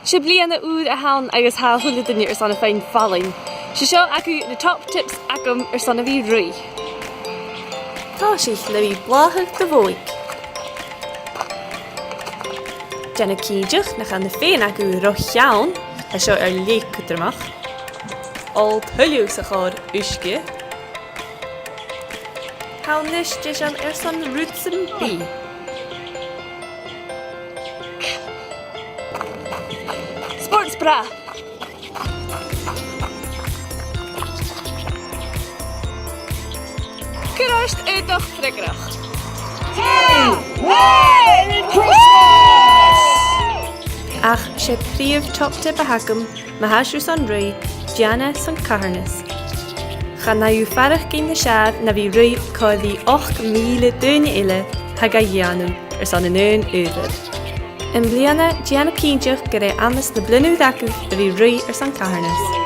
Se bliana ùire a hain agus há thula duine ar sanna féin fallin. Se seo acu na top tips agam ar sanna bhí rí. Tá sí le bhí bláthach do bhóig. Déna cíideach na chana féin acu rocheann a seo ar léicútarmach. All thuliú sa chóir uisce. Hawn nis dis an ar san roots yn bí. Sports bra. Cyroest y doch fregrach. Ach sé príomh topte bahagam ma hasú san rui Diana san carnas. Chan na yw farach gyn na siar na fi rui coeddi 8,000 dyn ile hag a ianw ar san yn yn yfyr. Yn bliana Diana cyntiach gyda amas na blynwydd acw y fi rui ar san carnas.